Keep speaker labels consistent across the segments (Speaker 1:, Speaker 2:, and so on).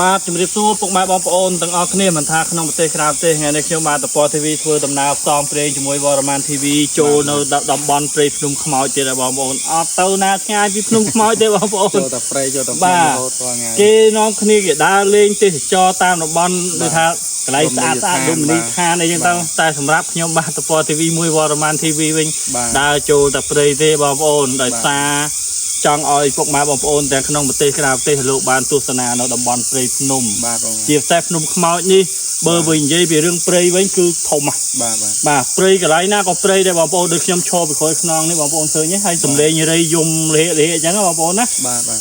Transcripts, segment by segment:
Speaker 1: បាទជំរាបសួរពុកម៉ែបងប្អូនទាំងអស់គ្នាមិនថាក្នុងប្រទេសក្រៅប្រទេសថ្ងៃនេះខ្ញុំបាទតពត TV ធ្វើដំណើរផ្សងព្រេងជាមួយវរ្ម័ន TV ចូលនៅតំបន់ព្រៃភ្នំខ្មោចទៀតបងប្អូនអត់ទៅណាឆ្ងាយពីភ្នំខ្មោចទេបងប្អូន
Speaker 2: ចូលតែព្រៃចូលតែភ្នំរហូតរាល់ថ្ងៃ
Speaker 1: គេនាំគ្នាគេដើរលេងទេសចរតាមតំបន់ដូចថាកន្លែងស្អាតស្អាតដូចមនីខានអីចឹងទៅតែសម្រាប់ខ្ញុំបាទតពត TV មួយវរ្ម័ន TV វិញដើរចូលតែព្រៃទេបងប្អូនដោយសារចង់ឲ្យពុកម៉ែបងប្អូនទាំងក្នុងប្រទេសក្រៅប្រទេសលោកបានទស្សនានៅតំបន់ព្រៃភ្នំជាពិសេសភ្នំខ្មោចនេះបើវិញនិយាយពីរឿងព្រៃវិញគឺធំបាទព្រៃកន្លែងណាក៏ព្រៃដែរបងប្អូនដូចខ្ញុំឈរពីក្រោយខ្នងនេះបងប្អូនឃើញទេហើយសំឡេងរៃយំលេអញ្ចឹងបងប្អូនណា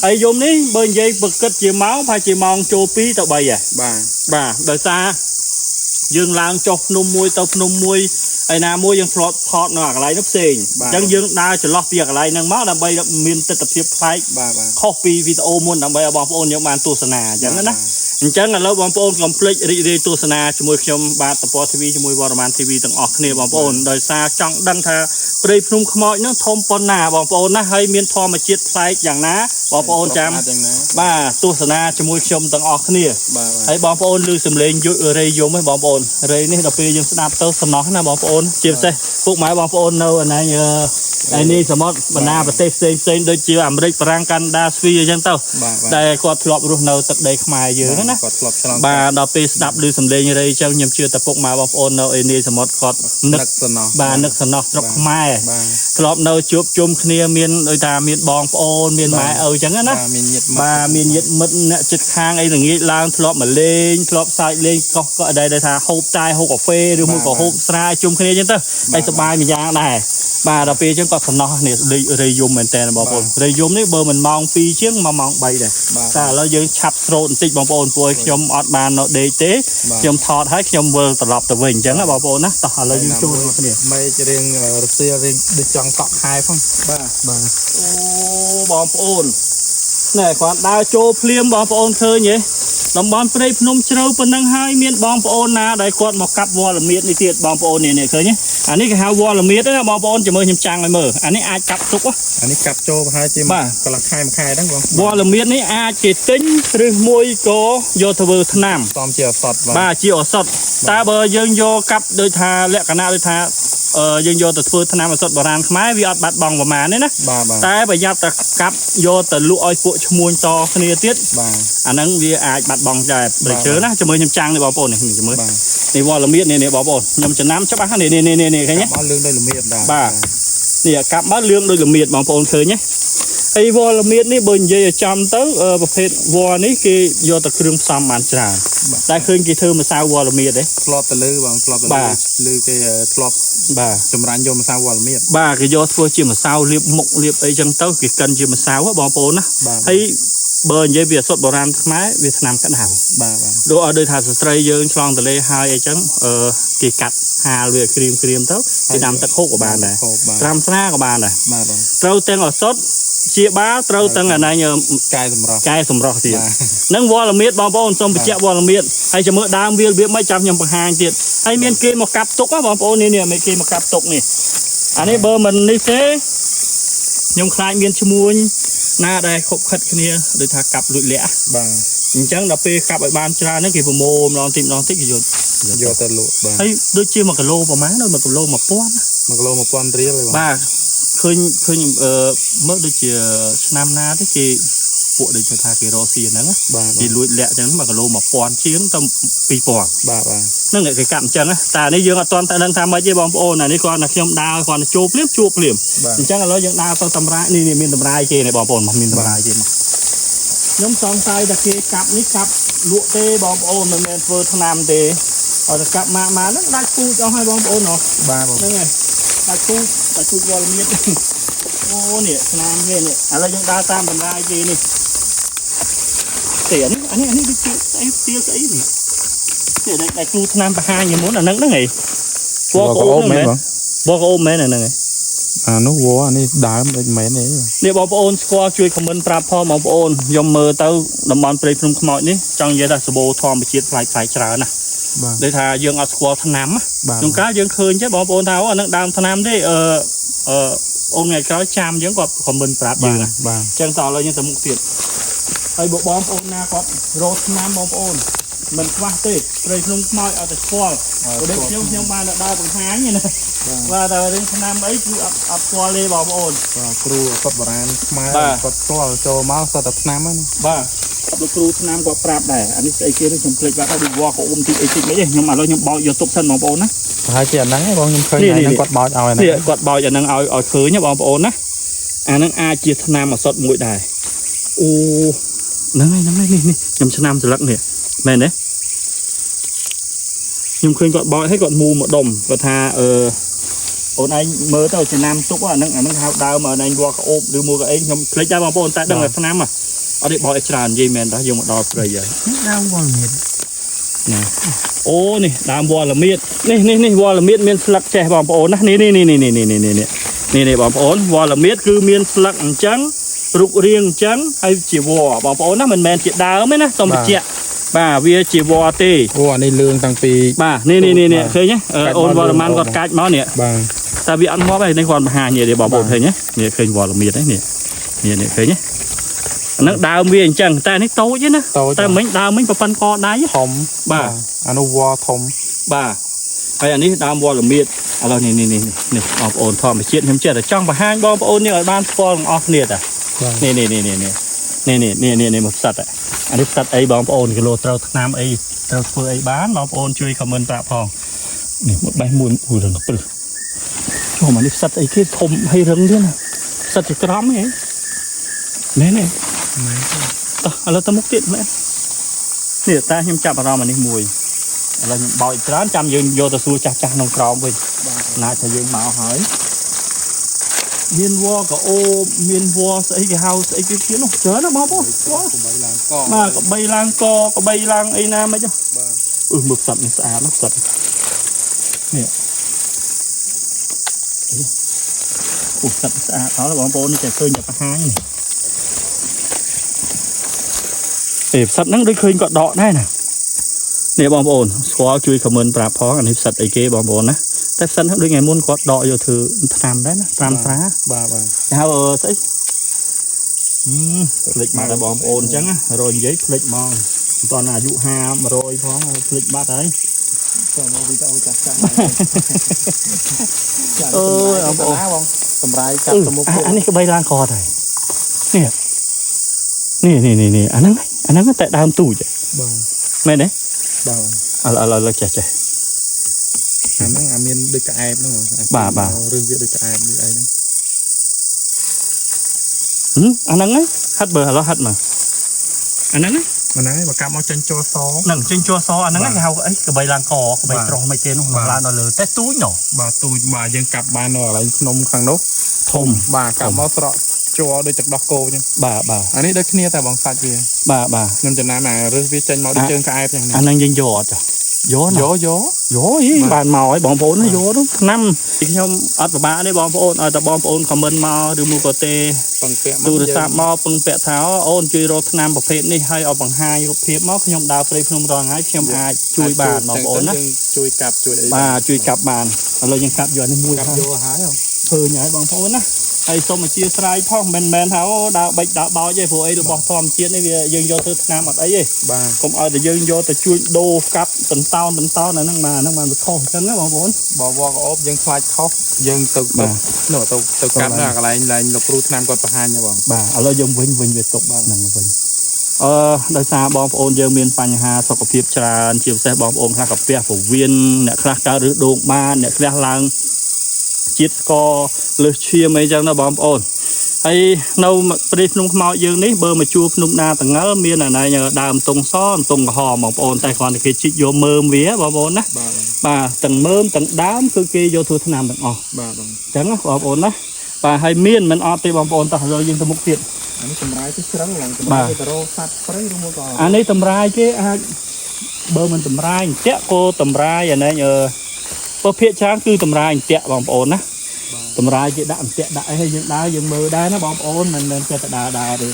Speaker 1: ហើយយំនេះបើនិយាយប្រកិតជាម៉ោងប្រហែលជាម៉ោងចូល2ទៅ3ហ៎បាទដោយសារយើងឡើងចុះភ្នំមួយទៅភ្នំមួយហើយណាមួយយើងធ្លាប់ថតនៅកន្លែងនោះផ្សេងអញ្ចឹងយើងដើរចន្លោះពីកន្លែងហ្នឹងមកដើម្បីមានទស្សនវិជ្ជាប្លែកខុសពីវីដេអូមុនដើម្បីឲ្យបងប្អូនយើងបានទស្សនាអញ្ចឹងណាអញ្ចឹងឥឡូវបងប្អូនកុំភ្លេចរីករាយទស្សនាជាមួយខ្ញុំបាទតពត TV ជាមួយវរ្ម័ន TV ទាំងអស់គ្នាបងប្អូនដោយសារចង់ដឹងថាព្រៃភ្នំខ្មោចហ្នឹងធំប៉ុណ្ណាបងប្អូនណាហើយមានធម្មជាតិប្លែកយ៉ាងណាបងប្អូនចាំបាទទស្សនាជាមួយខ្ញុំទាំងអស់គ្នាហើយបងប្អូនឮសំឡេងរៃយំហ្នឹងបងប្អូនរៃនេះដល់ពេលយើងស្ដាប់ទៅសំណោះណាបងប្អូនជាពិសេសពុកម៉ែបងប្អូននៅឯណាឯនេះសមុទ្របណ្ដាប្រទេសផ្សេងដូចជាអាមេរិកបារាំងកាណាដាស្វីអញ្ចឹងទៅតែគាត់ធ្លាប់រស់នៅទឹកដីខ្មែរយើងណា
Speaker 2: គាត់ធ្លាប់ឆ្លង
Speaker 1: បាទដល់ពេលស្ដាប់ឮសំឡេងរៃអញ្ចឹងខ្ញុំជឿតែពុកម៉ែបងប្អូននៅឯនេះសមុទ្រគាត់នឹក
Speaker 2: សំណោះ
Speaker 1: បាទនឹកសំណោះស្រុកខ្មែរធ្លាប់នៅជួបជុំគ្នាមានដូចថាមានបងប្អូនមានម៉ែឪអញ្ចឹងណាបាទមានញាតិមិត្តអ្នកជិតខាងអីល្ងាចឡើងធ្លាប់មកលេងធ្លាប់សើចលេងកោះក៏ដែលថាហូបចាយហូបកាហ្វេឬមួយក៏ហូបស្រាជុំគ្នាអញ្ចឹងទៅតែសប្បាយមួយយ៉ាងដែរបាទដល់ពេលអញ្ចឹងគាត់សំណោះនេះរៃយំមែនតើបងប្អូនរៃយំនេះបើមិនម៉ោង2ជាងមកម៉ោង3ដែរតែឥឡូវយើងឆាប់ស្រោតបន្តិចបងប្អូនព្រោះខ្ញុំអត់បាននៅដេកទេខ្ញុំថតហើយខ្ញុំវិលត្រឡប់ទៅវិញអញ្ចឹងណាបងប្អូនណាតោះឥឡូវយើងចូលគ្នា
Speaker 2: មេរៀងរសៀលរៀងដូចចង់កក់ខែផង
Speaker 1: បាទអូបងប្អូនណែគាត់ដើរចូលភ្លាមបងប្អូនឃើញទេតំបន់ព្រៃភ្នំជ្រៅប៉ុណ្ណឹងហើយមានបងប្អូនណាដែលគាត់មកកាប់វល្លិមៀតនេះទៀតបងប្អូននេះឃើញទេអានេះគេហៅវល្លិមៀតណាបងប្អូនចាំមើលខ្ញុំចាំងឲ្យមើលអានេះអាចកាប់ទុក
Speaker 2: អានេះកាប់ចូលប្រហែលជាកន្លះខែមួយខែហ្នឹងបង
Speaker 1: វល្លិមៀតនេះអាចគេទិញឬមួយក៏យកទៅធ្វើថ្នាំ
Speaker 2: តំជាឱសថ
Speaker 1: បាទជាឱសថតែបើយើងយកកាប់ដូចថាលក្ខណៈដូចថាយើងយកទៅធ្វើថ្នាំឱសថបុរាណខ្មែរវាអត់បាត់បង់ប្រមាណទេណាតែប្រយ័ត្នតែកាប់យកទៅលក់ឲ្យពួកឈ្មួញតគ្នាទៀតអាហ្នឹងវាអាចបាត់បង់ដែរព្រៃឈើណាចាំមើលខ្ញុំចាំងនេះបងប្អូននេះចាំមើលនេះវល្លិមៀតនេះបងប្អូនខ្ញុំចំណាំច្បាស់នេះឃើញទេ
Speaker 2: កាប់មកលឿងដូចល្មៀតដែរ
Speaker 1: បាទនេះកាប់មកលឿងដូចល្មៀតបងប្អូនឃើញទេហើយវល្លិមៀតនេះបើនិយាយឲ្យចំទៅប្រភេទវល្លិនេះគេយកទៅគ្រឿងផ្សំបានច្រើនតែឃើញគេធ្វើម្សៅវល្លិមៀតទេ
Speaker 2: ធ្លាប់ទៅលើបងធ្លាប់ទៅលើគេធ្លាប់
Speaker 1: បាទ
Speaker 2: ចម្រាញ់យកម្សៅវល្លិមៀត
Speaker 1: បាទគេយកធ្វើជាម្សៅលាបមុខលាបអីចឹងទៅគេកិនជាម្សៅបងប្អូនណាហើយបើនិយាយពីឱសថបុរាណខ្មែរវាថ្នាំក្តៅ
Speaker 2: បាទ
Speaker 1: ដូចឲ្យដូចថាស្ត្រីយើងឆ្លងទន្លេហើយអីចឹងគេកាត់ហាលវាក្រៀមទៅគេដាំទឹកហូបក៏បានដែរត្រាំស្រាក៏បានដែរ
Speaker 2: បាទ
Speaker 1: ត្រូវទាំងឱសថជាបាលត្រូវទាំងអាណា
Speaker 2: កែ
Speaker 1: សម្រស់ទៀតហ្នឹងវល្លិមៀតបងប្អូនសូមបញ្ជាក់វល្លិមៀតហើយចាំមើលដើមវារបៀបមិនចាំខ្ញុំបង្ហាញទៀតហើយមានគេមកកាប់ទុកបងប្អូននេះមានគេមកកាប់ទុកនេះអានេះបើមិននេះទេខ្ញុំខ្លាចមានឈ្មួញណាដែលខົບខិតគ្នាដូចថាកាប់លួចលាក់
Speaker 2: បាទ
Speaker 1: អញ្ចឹងដល់ពេលកាប់ឲ្យបានច្រើនហ្នឹងគេប្រមូលម្ដងតិចគេយក
Speaker 2: ទៅលក់
Speaker 1: បាទហើយដូចជា1គីឡូប្រហែល1គីឡូ1000
Speaker 2: 1គីឡូ1000រៀលហ្នឹង
Speaker 1: បាទឃើញមើលដូចជាឆ្នាំណាទេគេពួកដូចថាគេរកស៊ីហ្នឹងគេលួចលាក់អញ្ចឹង1គីឡូ1000ជាងទៅ2000
Speaker 2: បាទ
Speaker 1: ហ្នឹងគេកាប់អញ្ចឹងតែនេះយើងអត់ទាន់តែដឹងថាម៉េចទេបងប្អូនអានេះគាត់ថាខ្ញុំដើរគាត់ទៅជួបភ្លាមអញ្ចឹងឥឡូវយើងដើរទៅតម្រាយនេះមានតម្រាយគេនេះបងប្អូនមានតម្រាយគេមកខ្ញុំសង្ស័យថាគេកាប់នេះកាប់លក់ទេបងប្អូនមិនមែនធ្វើថ្នាំទេឲ្យតែកាប់ម៉ាហ្នឹងដាច់ពូជអស់ហើយបងប្អូន
Speaker 2: បាទ
Speaker 1: ហ្នឹងហើយដាច់ពូជវល្លិមៀតអូនេះថ្នាំគេនេះឥឡូវយើងដើរតាមតម្រាយគេនេះអានេះវាជាស្អីទៀលស្អីនេះតែគ្រូថ្នាំបង្ហាញជាមុនអាហ្នឹងហី
Speaker 2: ពណ៌ក្អូបមែន
Speaker 1: បងក្អូបមែនអាហ្នឹងហី
Speaker 2: អានោះវល្លិនេះដើមដូចមែនទេ
Speaker 1: នេះបងប្អូនស្គាល់ជួយខមមិនប្រាប់ផងបងប្អូនខ្ញុំមើលទៅតំបន់ព្រៃភ្នំខ្មោចនេះចង់និយាយថាសបោធម្មជាតិផ្លែច្រើនណាដូចថាយើងអត់ស្គាល់ថ្នាំក្នុងកាលយើងឃើញទេបងប្អូនថាអាហ្នឹងដើមថ្នាំទេអូនថ្ងៃក្រោយចាំយើងគាត់ខមមិនប្រាប់យើងណា
Speaker 2: បាទ
Speaker 1: អញ្ចឹងតឥឡូវយើងទៅមុខទៀត ហើយបងប្អូនណាគាត់រត់ឆ្នាំបងប្អូនមិនខ្វះទេព្រៃក្នុងខ្មោចអត់តែស្គាល់ដូចខ្ញុំបានដើរបង្ហាញណាបាទតែរឿងឆ្នាំអីគឺអត់ស្គាល់ទេបងប្អូន
Speaker 2: បាទគ្រូគាត់បុរាណខ្មែរគាត់ស្គាល់ចូលមកសតតែឆ្នាំហ្នឹង
Speaker 1: បាទលោកគ្រូឆ្នាំគាត់ប្រាប់ដែរអានេះស្អីគេខ្ញុំភ្លេចបាត់ហើយវាវល់ក៏អ៊ុំទីអីតិចមិនទេខ្ញុំឥឡូវខ្ញុំបោចយកទុកសិនបងប្អូនណា
Speaker 2: ហើយជាអាហ្នឹងបងខ្ញុំឃើញហ្នឹងគាត់បោចឲ្យហ្នឹង
Speaker 1: គាត់បោចអាហ្នឹងឲ្យឃើញបងប្អូនណាអាហ្នឹងអាចជាឆ្នាំអសត់មួយដែរអូហ្នឹងហើយនេះខ្ញុំឆ្នាំស្លឹកនេះមែនទេខ្ញុំឃើញគាត់បោចឲ្យគាត់មូមកដុំគាត់ថាអូនឯងមើលទៅឆ្នាំទុកអាហ្នឹងហៅដើមឯងវល់ក្អូបឬមួយកអីខ្ញុំភ្លេចដែរបងប្អូនតែដឹងតែឆ្នាំអត់ទេបោចឲ្យច្រើននិយាយមែនតើយើងមកដល់ព្រៃហើយ
Speaker 3: ដើមវល់មៀត
Speaker 1: ណាអូនេះដើមវល់មៀតនេះវល់មៀតមានស្លឹកចេះបងប្អូនណានេះបងប្អូនវល់មៀតគឺមានស្លឹកអញ្ចឹងរូបរាងអញ្ចឹងហើយជាវល់បងប្អូនណាមិនមែនជាដើមទេណាសូមបញ្ជាក់បាទវាជាវល់ទេ
Speaker 2: អូអានេះលឿងតាំងពី
Speaker 1: បាទនេះឃើញទេអូនវល់ម៉ាន់គាត់កាច់មកនេះ
Speaker 2: បាទ
Speaker 1: តែវាអត់ងាប់ទេនេះគាត់បង្ហាញនេះបងប្អូនឃើញទេនេះឃើញវល់មៀតទេនេះឃើញទេហ្នឹងដើមវាអញ្ចឹងតែនេះតូចទេណាតែមិញដើមមិញប្រព័ន្ធកដៃ
Speaker 2: ធំ
Speaker 1: បាទ
Speaker 2: អានោះវល់ធំ
Speaker 1: បាទហើយអានេះដើមវល់មៀតឥឡូវនេះបងប្អូនធម្មជាតិខ្ញុំចេះតែចង់បង្ហាញបងប្អូននេះឲ្យបានស្គាល់ទាំងអស់គ្នាតានេះមកផ្សិតអានេះផ្សិតអីបងប្អូនគីឡូត្រូវឆ្នាំអីត្រូវធ្វើអីបានបងប្អូនជួយខមមិនប្រាប់ផងនេះមួយបេះមួយរឹងព្រឹសចូលមកនេះផ្សិតអីគេធំហើយរឹងទៀតណាផ្សិតជាក្រំហ៎មែនទេឥឡូវទៅមុខទៀតមែននេះតែខ្ញុំចាប់អារម្មណ៍អានេះមួយឥឡូវខ្ញុំបោចច្រើនចាំយើងយកទៅសួរចាស់ក្នុងក្រោមវិញណាថាយើងមកហើយមានវល់ក៏អូមានវល់ស្អីគេហៅស្អីគេទៀតនោះច្រើនណាបងប្អូនវល់កបីឡើងកបាទកបីឡើងកកបីឡើងអីណាមិនហ្នឹងបាទមើលផ្សិតនេះស្អាតណាស់ផ្សិតនេះអូផ្សិតស្អាតអត់បងប្អូននេះតែឃើញតែបង្ហាញនេះផ្សិតហ្នឹងដូចឃើញគាត់ដកដែរណានេះបងប្អូនស្គាល់ជួយខមមិនប្រាប់ផងអានេះផ្សិតអីគេបងប្អូនណាតែផ្សិតហ្នឹងដូចថ្ងៃមុនគាត់ដកយកធ្វើថ្នាំដែរណា5ស្រា
Speaker 2: បាទ
Speaker 1: ហៅស្អីភ្លេចមកដល់បងប្អូនអញ្ចឹងណារយនិយាយភ្លេចមកមិនតាន់អាយុ50 100ផងភ្លេចបាត់ហើយចូលមកវីដេអូចាស់អូបងប្អូន
Speaker 2: សម្រាប់កាត់ទៅមុខ
Speaker 1: អានេះក្បីឡើងកតហើយនេះអាហ្នឹងតែដើមទូច
Speaker 2: បាទ
Speaker 1: មែនទេ
Speaker 2: បាទ
Speaker 1: ឥឡូវចេះ
Speaker 2: អាហ្នឹងមានដូចក្អែបហ្នឹង
Speaker 1: បាទ
Speaker 2: រឿងវាដូចក្អែបដូចអីហ្នឹង
Speaker 1: អាហ្នឹងហាត់បើឥឡូវហាត់មកអាហ្នឹង
Speaker 2: បើកាប់មកចេញចូលស
Speaker 1: ហ្នឹងចេញចូលសអាហ្នឹងគេហៅអីក្បីឡើងកក្បីត្រោះមិនគេនោះឡើងដល់លើតែទូចណោះ
Speaker 2: បាទទូចបាទយើងកាប់បាននៅកន្លែងភ្នំខាងនោះ
Speaker 1: ធំ
Speaker 2: បាទកាប់មកស្រក់ជួដូចទឹកដោះគោអញ្ចឹង
Speaker 1: បាទ
Speaker 2: អានេះដូចគ្នាតែបងសាច់វា
Speaker 1: បាទ
Speaker 2: ខ្ញុំចំណាំរើសវាចេញមកដូចជើងក្អែបអញ្ចឹង
Speaker 1: អាហ្នឹងយើងយកអត់ចាយកបានមកឲ្យបងប្អូនយកនោះឆ្នាំខ្ញុំអត់ពិបាកទេបងប្អូនឲ្យតែបងប្អូនខមមិនមកឬមួយក៏ទេ
Speaker 2: ពឹងពាក់
Speaker 1: ទូរស័ព្ទមកពឹងពាក់ថាអូនជួយរកឆ្នាំប្រភេទនេះឲ្យឲ្យបង្ហាញរូបភាពមកខ្ញុំដើរព្រៃភ្នំរាល់ថ្ងៃខ្ញុំអាចជួយបានបងប្អូនណា
Speaker 2: ជួយកាប់ជួយអី
Speaker 1: បាទជួយកាប់បានឥឡូវយើងកាប់យកនេះមួយ
Speaker 2: កាប់យកហើយ
Speaker 1: ឃើញហើយបងប្អូនណាហើយសូមអធិស្ឋានផងមិនមែនថាអូដើរបិចដើរបោចទេព្រោះអីរបស់ធម្មជាតិនេះវាយើងយកទៅថ្នាំអត់អីទេ
Speaker 2: បាទ
Speaker 1: កុំឲ្យតែយើងយកទៅជួយដូរកាប់តន្តោនអាហ្នឹងបានវាខុសអញ្ចឹងណាបងប្អូន
Speaker 2: បើវល់ក្អូបយើងខ្លាចខុសយើងទៅកាប់នៅកន្លែងលោកគ្រូថ្នាំគាត់បង្ហាញបង
Speaker 1: បាទឥឡូវយើងវិញវាទុកហ្នឹងវិញដោយសារបងប្អូនយើងមានបញ្ហាសុខភាពច្រើនជាពិសេសបងប្អូនខ្លះកាពះពោះវៀនអ្នកខ្លះកើតឬដូងបានអ្នកខ្លះឡើងជាតិស្ករលើសឈាមអីចឹងណាបងប្អូនហើយនៅព្រៃភ្នំខ្មោចយើងនេះបើមកជួភ្នំណាតងល់មានអាណៃដើមតុងសតុងក្រហមបងប្អូនតែគ្រាន់តែគេជីកយកមើមវាបងប្អូនណាបាទទាំងមើមទាំងដើមគឺគេយកធ្វើថ្នាំទាំងអស់
Speaker 2: បាទបង
Speaker 1: អញ្ចឹងណាបងប្អូនណាបាទហើយមានមិនអត់ទេបងប្អូនតោះយើងទៅមុខទៀត
Speaker 2: អានេះសម្រាប់ទីជ្រឹងឡើងសម្រាប់ទៅរកសត្វព្រៃឬមកក៏
Speaker 1: អានេះតម្រាយគេអាចបើមិនតម្រាយអន្ទាក់ក៏តម្រាយអានេះបើភាកច្រើនគឺតម្រាយអន្ទាក់បងប្អូនណាតម្រាយគេដាក់អន្ទាក់ដាក់អីឲ្យយើងដើរយើងមើលដែរណាបងប្អូនមិនមែនចេះតែដើរទេ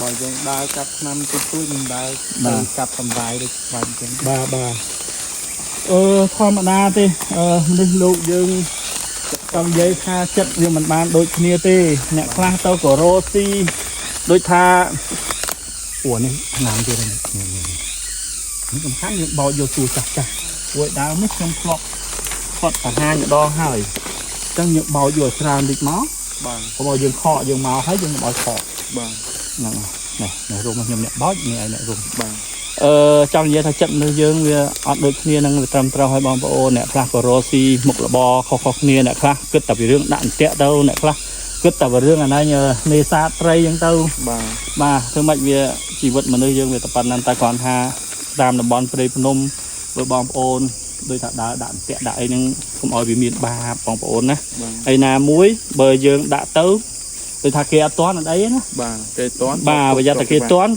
Speaker 2: បើយើងដើរកាប់ឆ្នាំទូចមិនដើរកាប់តម្រាយដូចស្វាយអញ្ចឹង
Speaker 1: បាទធម្មតាទេមនុស្សលោកយើងចង់និយាយថាចិត្តវាមិនបានដូចគ្នាទេអ្នកខ្លះទៅក៏រត់ស៊ីដូចថា của này làm gì đây những tầm khác những bao vô tù chặt chặt quậy đào mất trong clock phật cả hai những đo hai trong những bao vô sàn địch máu có bao dương kho dương màu thấy dương bao kho này này rồi mà nhầm nhẹ bót như này rồi trong giờ ta chậm nơi dương về ở đôi kia năng tầm trao hai bom bao nè pha Rossi một là bò kho kia nè khác cứ tập vềរឿងđạn tẹt đâu nè khác cứ tập vềរឿងnày nhờ nê sa tray dân đâu mà thương mạch về chỉ vật mà nơi dương về tập bản năng tài khoản ha làm là bom play phnom với bom ôn đôi thật đạn tẹt đại nhưng không ở vì miền ba bom ôn nè ai na muối bờ dương đã tới tôi thà kia toán ở đấy á bà bây giờ thà kia toán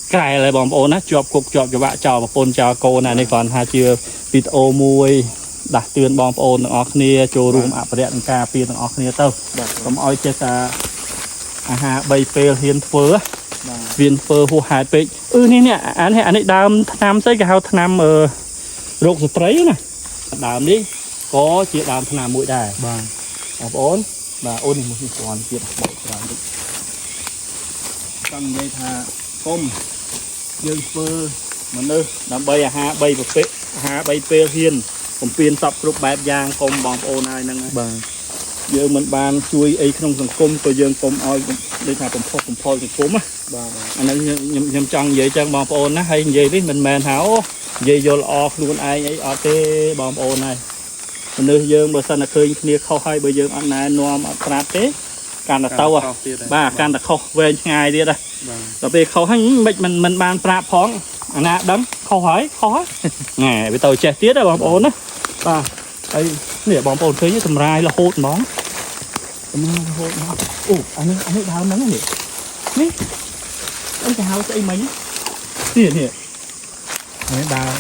Speaker 1: cái lại bom ôn á chọp cục chọp cho bạn chào và phôn chào cô này đây còn hai chưa tịt ô muối đặt tiền bom ôn ở kia cho room áp điện cà phê ở kia tao còn oi chết à bay phê hiên phơ viên phơ hô hai phê nè anh ấy đam tham xây cái hao tham rục spray nè đam đi có chuyện đam tham mũi đài bom ôn và ôn thì một còn chuyện bộ làm đi trong đây thà công dương phơ mà nơi làm bay bay một phê bay phê hiênผมเปลี่ยน tập รูปแบบយ៉ាងកុំបងប្អូនហើយហ្នឹងបាទយើងមិនបានជួយអីក្នុងសង្គមក៏យើងកុំឲ្យដូចថាបំផុសបំផុលសង្គមណាបាទអាហ្នឹងខ្ញុំចង់និយាយចឹងបងប្អូនណាហើយនិយាយនេះមិនមែនថាអូនិយាយយល់ល្អខ្លួនឯងអីអត់ទេបងប្អូនហើយមនុស្សយើងបើសិនតែឃើញគ្នាខុសហើយបើយើងអត់ណែនាំអត់ប្រាប់ទេកាន់តែទៅបាទកាន់តែខុសវែងឆ្ងាយទៀតដែរដល់ពេលខុសហើយមិនបានប្រាប់ផងអាណាដឹងខុសហើយណែវាទៅចេះទៀតដែរបងប្អូនណាបាទហើយនេះបងប្អូនឃើញសម្រាយរហូតហ្មងរហូតហ្មងអូអានេះដើមហ្នឹងនេះអញទៅហៅស្អីមិញនេះដើម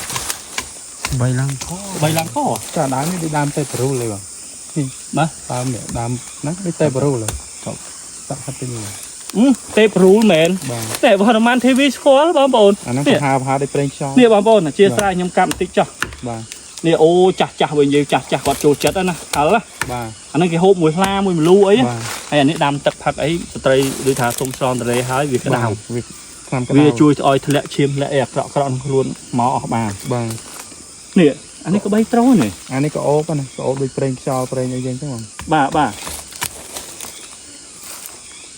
Speaker 1: បីឡាំងខចាដើមនេះដើមតែប្រូលเลยបងនេះបាទដើមនេះដើមហ្នឹងនេះតែប្រូលเลยតាក់ហាត់ទៅនេះទេប្រូលមែនតែវត្តមាន TV ស្គាល់បងប្អូនអាហ្នឹងផាដោយប្រេងខ្យល់នេះបងប្អូនអធិស្ឋានខ្ញុំកាប់បន្តិចចុះបាទនេះអូចាស់វិញយើងចាស់គាត់ចូលចិត្តណាហល់ណាបាទអាហ្នឹងគេហូបមួយខ្លាមួយមលូអីហើយអានេះដាំទឹកផឹកអីស្ត្រីដូចថាសុំស្រន់តរេហើយវាក្តៅវាជួយឲ្យធ្លាក់ឈាមធ្លាក់អីអាក្រក់ក្នុងខ្លួនមកអស់បានបាទនេះអានេះក៏បីត្រូនេះអានេះក៏អូបណាក៏អូបដូចប្រេងខ្យល់ប្រេងអីយ៉ាងចឹងបងបាទ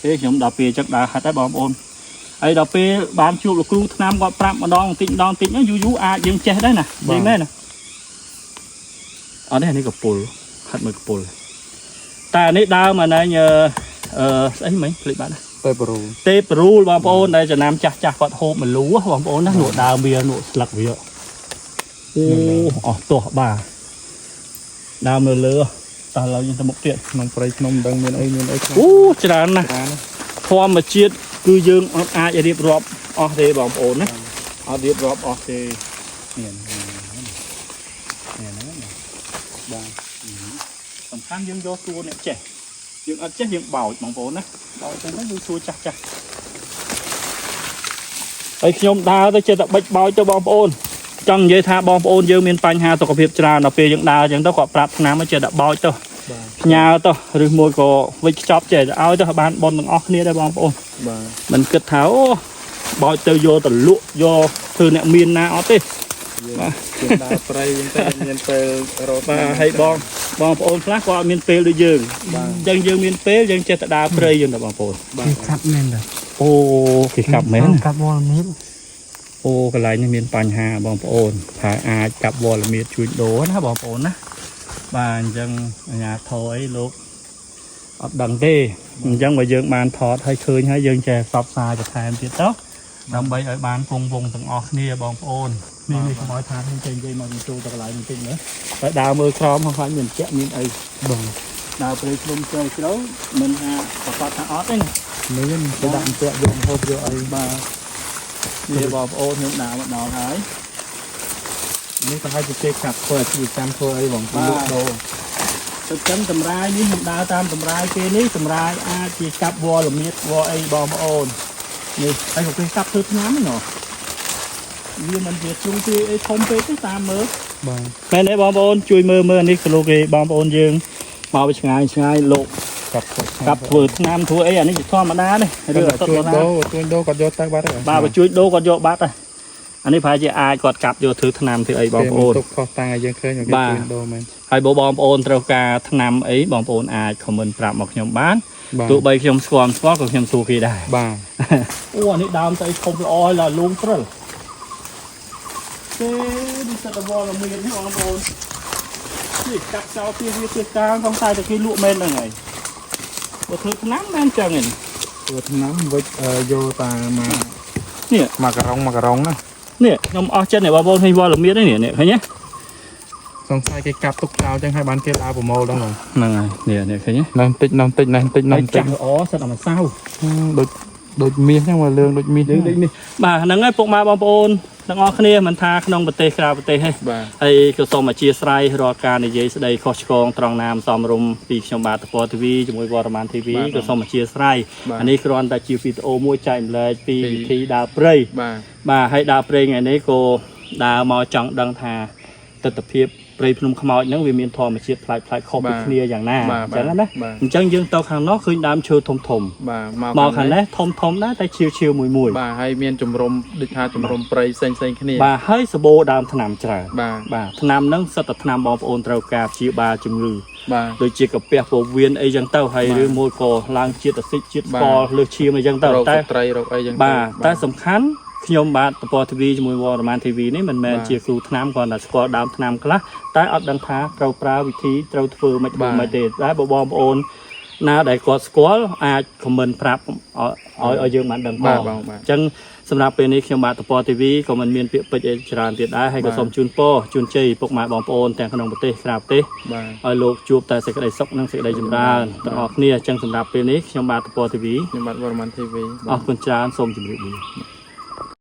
Speaker 1: ទេខ្ញុំដល់ពេលចឹកដើរហាត់ហើយបងប្អូនហើយដល់ពេលបានជួបលោកគ្រូឆ្នាំគាត់ប្រាប់ម្ដងបន្តិចយូរអាចយើងចេះដែរណានិយាយមែនណាអត់ទេអានេះកពុលហាត់មើលកពុលតែអានេះដើមអានេះស្អីមិញភ្លេចបាត់ទេប្រូលបងប្អូនដែលចំណាំចាស់គាត់ហូបមលូបងប្អូនណានោះដើមវានោះស្លឹកវាអូអស់ទាស់បាទដើមនៅលើតោះឡើយយើងទៅមុខទៀតក្នុងព្រៃភ្នំមិនដឹងមានអីអូច្រើនណាស់ធម្មជាតិគឺយើងអត់អាចរៀបរាប់អស់ទេបងប្អូនណាអត់រៀបរាប់អស់ទេនេះបាទសំខាន់យើងយកសួរអ្នកចេះយើងអត់ចេះយើងបោចបងប្អូនណាបោចទៅយើងសួរចាស់ហើយខ្ញុំដើរទៅចេះតែបិចបោចទៅបងប្អូនចង់និយាយថាបងប្អូនយើងមានបញ្ហាសុខភាពច្រើនដល់ពេលយើងដើរអញ្ចឹងទៅគាត់ប្រាប់ឆ្នាំឲ្យចេះតែបោចទៅផ្ញើទៅឬមួយក៏វិចខ្ចប់ចេះឲ្យទៅបានបនទាំងអស់គ្នាដែរបងប្អូនបាទមិនគិតថាអូបោចទៅយកទៅលក់យកធ្វើអ្នកមានណាអត់ទេបាទយើងដើរព្រៃយើងតែមានពេលរត់បាទហើយបងប្អូនខ្លះក៏អត់មានពេលដូចយើងអញ្ចឹងយើងមានពេលយើងចេះតែដើរព្រៃយើងទៅបងប្អូនបាទកាប់មែនដែរអូគេកាប់មែនកាប់វល់មៀតអូកន្លែងនេះមានបញ្ហាបងប្អូនថាអាចកាប់វល់មៀតជួយដូរណាបងប្អូនណាបាទអញ្ចឹងអាញាធរអីលោកអត់ដឹងទេអញ្ចឹងបើយើងបានថតឲ្យឃើញហើយយើងចេះផ្សព្វផ្សាយបន្ថែមទៀតទៅដើម្បីឲ្យបានពងវងទាំងអស់គ្នាបងប្អូននេះកុំឲ្យថាខ្ញុំចេញនិយាយមកចូលទៅកន្លែងបន្តិចមើលតែដើរមើលក្រោមហ្នឹងមានជាក់មានអីបងដើរព្រៃភ្នំជ្រៅមិនថាប្រកាសថាអត់ទេមានទៅដាក់ជាក់យកហូបយកអីបាទនេះបងប្អូនខ្ញុំដើរមកដល់ហើយនេះក៏ឲ្យជជែកកាប់ធ្វើអាជីវកម្មធ្វើអីបងប្អូនដូរទឹកចឹងតម្រាយនេះខ្ញុំដើរតាមតម្រាយពេលនេះតម្រាយអាចជាកាប់វល់ល្មៀតវល់អីបងប្អូននេះហើយក៏គេកាប់ធ្វើឆ្នាំហ្នឹងវាមិនជាទ្រង់ទ្រាយអីធំពេកទេតាមមើលបាទមែនទេបងប្អូនជួយមើលនេះគីឡូគេបងប្អូនយើងមកពីឆ្ងាយលោក กับធ្វើថ្នាំធ្វើអីអានេះជាធម្មតាទេឬអត់ទៅណា
Speaker 2: ជួយដូរគាត់យកទៅបាត់ហើយ
Speaker 1: បាទបើជួយដូរគាត់យកបាត់ហើយអានេះប្រហែលជាអាចគាត់កាប់យកធ្វើថ្នាំធ្វើអីបងប្អូន
Speaker 2: ទុកខុសតាំងឲ្យយើងឃើញជួយដូរមែន
Speaker 1: ហើយបងប្អូនត្រូវការថ្នាំអីបងប្អូនអាចខមមិនប្រាប់មកខ្ញុំបានទោះបីខ្ញុំស្គាល់ក៏ខ្ញុំសួរគេដែរ
Speaker 2: បាទ
Speaker 1: អូអានេះដើមស្អីធំល្អហើយលូងព្រិលទេនេះសិតវល់មាននេះបងប្អូននេះកាត់ចោលពីវាពីកាងផងតែតែគេលក់មែនហ្នឹងហើយបើធ្វើថ្នាំមែនចឹងហ្នឹង
Speaker 2: ធ្វើថ្នាំវិចយកតាមក
Speaker 1: នេះ
Speaker 2: មកករងណា
Speaker 1: នេះខ្ញុំអស់ចិត្តនេះបងប្អូនឃើញវល់មាននេះនេះឃើញទេ
Speaker 2: សង្ស័យគេកាប់ទុកចោលចឹងហើយបានគេដើរប្រមូលដល់ហ្នឹង
Speaker 1: ហ្នឹងហើយនេះឃើញទេ
Speaker 2: នៅតិចអូសិតតែមកសៅដូចមាសចឹងមកលឿងដូចមាស
Speaker 1: បាទហ្នឹងហើយពុកម៉ែបងប្អូនទាំងអស់គ្នាមិនថាក្នុងប្រទេសក្រៅប្រទេសទេ
Speaker 2: បាទ
Speaker 1: ហើយក៏សូមអធិស្ឋានរាល់ការនិយាយស្ដីខុសឆ្គងត្រង់ណាមសំរុំពីខ្ញុំបាទតពតវីជាមួយវត្តមាន TV ក៏សូមអធិស្ឋានអានេះគ្រាន់តែជាវីដេអូមួយចែកម្លែកពីវិធីដើរព្រៃ បាទហើយដើរព្រៃថ្ងៃនេះក៏ដើរមកចង់ដឹងថាទស្សនវិជ្ជាព្រៃភ្នំខ្មោចហ្នឹងវាមានធម្មជាតិប្លែកៗខុសពីគ្នាយ៉ាងណាអញ្ចឹងណាអញ្ចឹងយើងទៅខាងនោះឃើញដើមឈើធំមកខាងនេះធំដែរតែឈើមួយ
Speaker 2: បាទហើយមានជំរំដូចថាជំរំព្រៃផ្សេងគ្នា
Speaker 1: បាទហើយសបោដើមថ្នាំច្រើនបាទថ្នាំហ្នឹងសិតតែថ្នាំបងប្អូនត្រូវការព្យាបាលជំងឺដូចជាកាពះពោះវៀនអីចឹងទៅហើយឬមួយក៏ឡើងជាតិអាស៊ីតជាតិស្ករលើសឈាមអីចឹងទៅតែត្រីរោគអីចឹងបាទតែសំខាន់ខ្ញុំបាទតពតវីជាមួយវត្តមាន TV នេះមិនមែនជាគ្រូថ្នាំគ្រាន់តែស្គាល់ដើមថ្នាំខ្លះតែអត់ដឹងថាត្រូវប្រើវិធីត្រូវធ្វើមិនទេតែបងប្អូនណាដែលគាត់ស្គាល់អាចខមមិនប្រាប់ឲ្យយើងបានដឹងផងអញ្ចឹងសម្រាប់ពេលនេះខ្ញុំបាទតពត TV ក៏មិនមានពាក្យពេចន៍អីច្រើនទៀតដែរហើយក៏សូមជូនពរជូនជ័យពុកម៉ែបងប្អូនទាំងក្នុងប្រទេសក្រៅប្រទេសឲ្យលោកជួបតែសេចក្តីសុខនិងសេចក្តីចម្រើនទាំងអស់គ្នាអញ្ចឹងសម្រាប់ពេលនេះខ្ញុំបាទតពត TV
Speaker 2: ខ្ញុំបាទវត្តមាន TV
Speaker 1: អរគុណច្រើនសូមជម្រាបលា